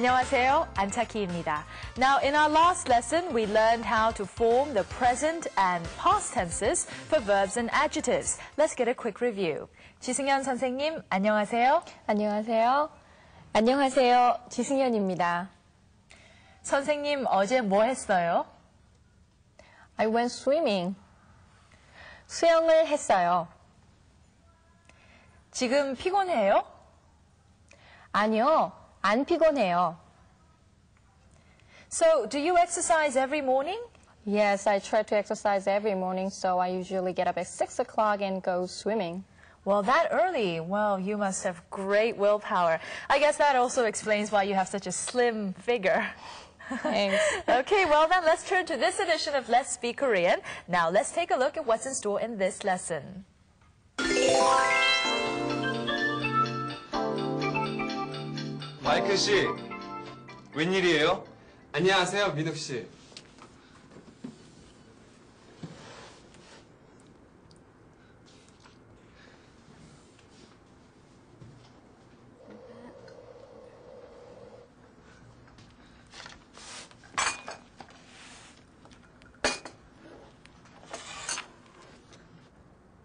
안녕하세요, 안타키입니다. Now, in our last lesson, we learned how to form the present and past tenses for verbs and adjectives. Let's get a quick review. 지승현 선생님, 안녕하세요. 안녕하세요. 안녕하세요. 지승현입니다. 선생님, 어제 뭐 했어요? I went swimming. 수영을 했어요. 지금 피곤해요? 아니요, 안 피곤해요. So, do you exercise every morning? Yes, I try to exercise every morning, so I usually get up at 6 o'clock and go swimming. Well, that early? Well, you must have great willpower. I guess that also explains why you have such a slim figure. Thanks. Okay, well then, let's turn to this edition of Let's Speak Korean. Now, let's take a look at what's in store in this lesson. 마이클 씨, 웬일이에요? 안녕하세요, 민욱 씨.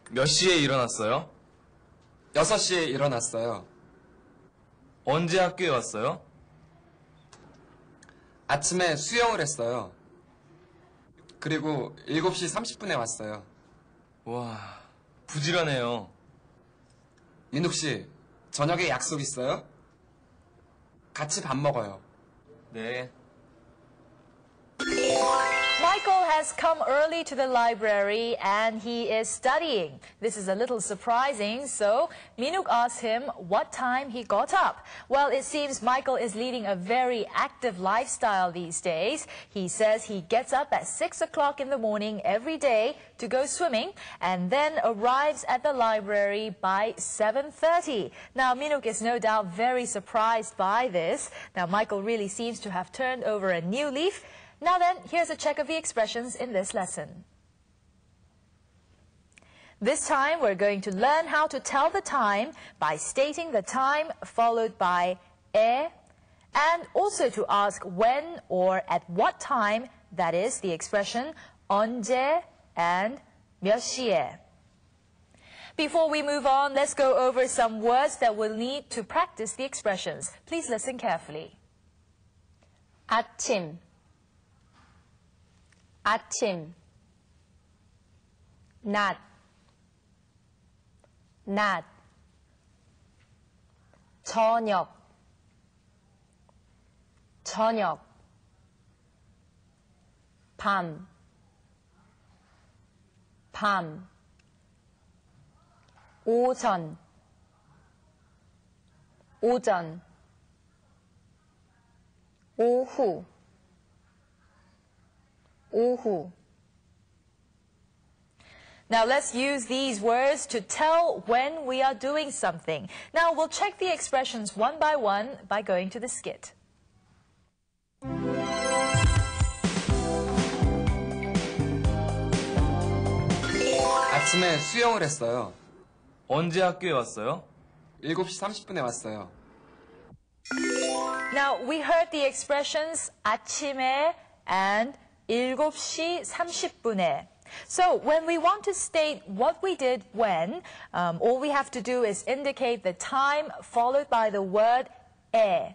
몇 시에 일어났어요? 6시에 일어났어요. 언제 학교에 왔어요? 아침에 수영을 했어요. 그리고 7시 30분에 왔어요. 와, 부지런해요. 민욱 씨, 저녁에 약속 있어요? 같이 밥 먹어요. 네. Michael has come early to the library and he is studying. This is a little surprising, so Minuk asked him what time he got up. Well, it seems Michael is leading a very active lifestyle these days. He says he gets up at 6 o'clock in the morning every day to go swimming and then arrives at the library by 7:30. Now, Minuk is no doubt very surprised by this. Now, Michael really seems to have turned over a new leaf. Now then, here's a check of the expressions in this lesson. This time, we're going to learn how to tell the time by stating the time followed by 에, and also to ask when or at what time, that is the expression 언제 and 몇 시에. Before we move on, let's go over some words that we'll need to practice the expressions. Please listen carefully. 아침, 아침, 낮, 낮, 저녁, 저녁, 밤, 밤, 오전, 오전, 오후, 오후. Now let's use these words to tell when we are doing something. Now we'll check the expressions one by going to the skit. 아침에 수영을 했어요. 언제 학교에 왔어요? 7시 30분에 왔어요. Now we heard the expressions 아침에 and 7시 30분에. So when we want to state what we did when, all we have to do is indicate the time followed by the word 에.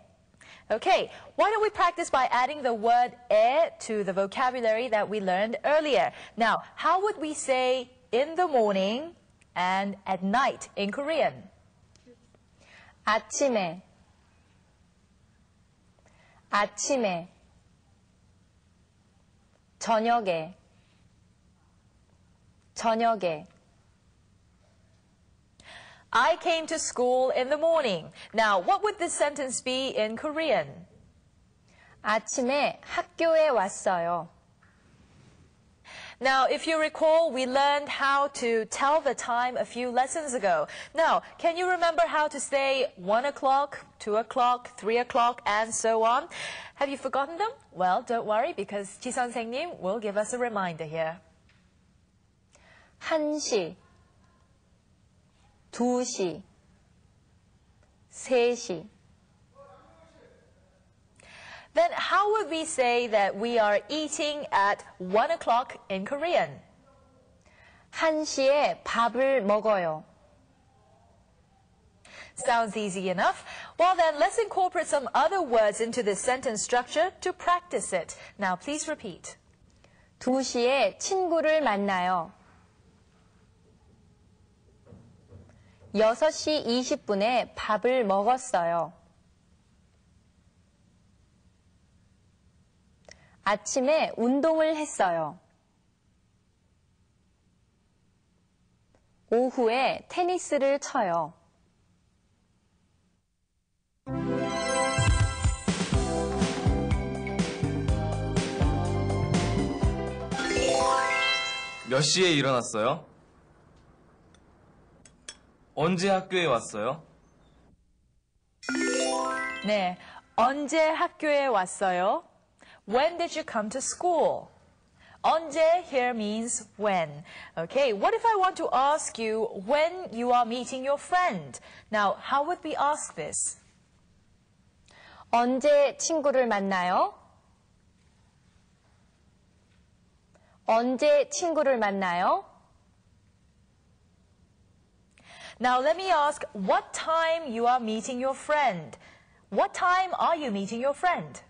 Okay, why don't we practice by adding the word 에 to the vocabulary that we learned earlier. Now, how would we say in the morning and at night in Korean? 아침에, 아침에, 저녁에, 저녁에. I came to school in the morning. Now, what would this sentence be in Korean? 아침에 학교에 왔어요. Now, if you recall, we learned how to tell the time a few lessons ago. Now, can you remember how to say 1 o'clock, 2 o'clock, 3 o'clock, and so on? Have you forgotten them? Well, don't worry, because Ji 선생님 will give us a reminder here. 1시, 2시, 3시, Then how would we say that we are eating at 1 o'clock in Korean? 1시에 밥을 먹어요. Sounds easy enough. Well then, let's incorporate some other words into this sentence structure to practice it. Now please repeat. 2시에 친구를 만나요. 6시 20분에 밥을 먹었어요. 아침에 운동을 했어요. 오후에 테니스를 쳐요. 몇 시에 일어났어요? 언제 학교에 왔어요? 네, 언제 학교에 왔어요? When did you come to school? 언제 here means when. Okay, what if I want to ask you when you are meeting your friend? Now, how would we ask this? 언제 친구를 만나요? 언제 친구를 만나요? Now, let me ask what time you are meeting your friend. What time are you meeting your friend?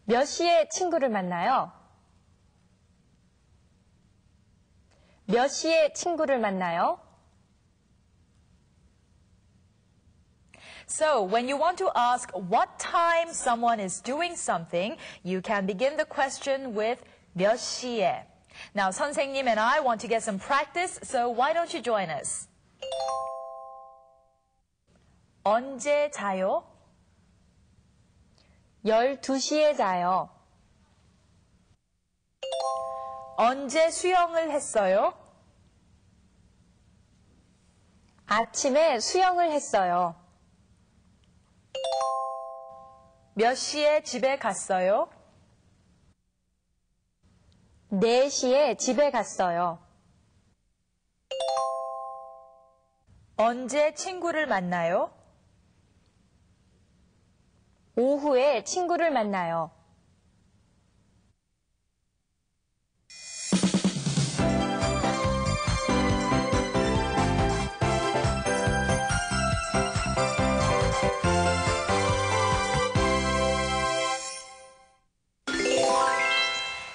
몇 시에 친구를 만나요? 몇 시에 친구를 만나요? So, when you want to ask what time someone is doing something, you can begin the question with 몇 시에. Now, 선생님 and I want to get some practice, so why don't you join us? 언제 자요? 12시에 자요. 언제 수영을 했어요? 아침에 수영을 했어요. 몇 시에 집에 갔어요? 4시에 집에 갔어요. 언제 친구를 만나요? 오후에 친구를 만나요.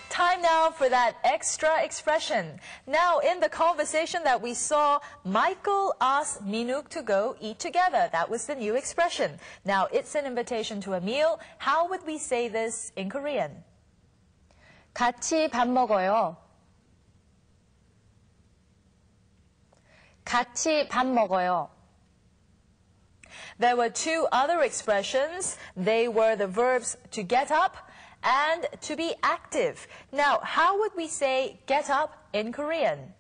Time now for that extra expression. Now, in the conversation that we saw, Michael asked Minuk to go eat together. That was the new expression. Now, it's an invitation to a meal. How would we say this in Korean? 같이 밥 먹어요. 같이 밥 먹어요. There were two other expressions. They were the verbs to get up and to be active. Now, how would we say get up in Korean?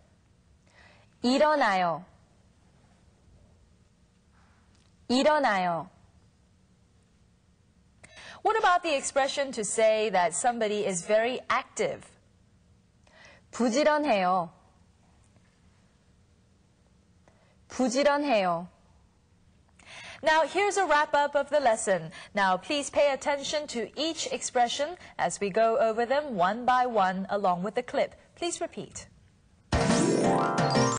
일어나요. 일어나요. What about the expression to say that somebody is very active? 부지런해요. 부지런해요. Now, here's a wrap-up of the lesson. Now, please pay attention to each expression as we go over them one by one along with the clip. Please repeat.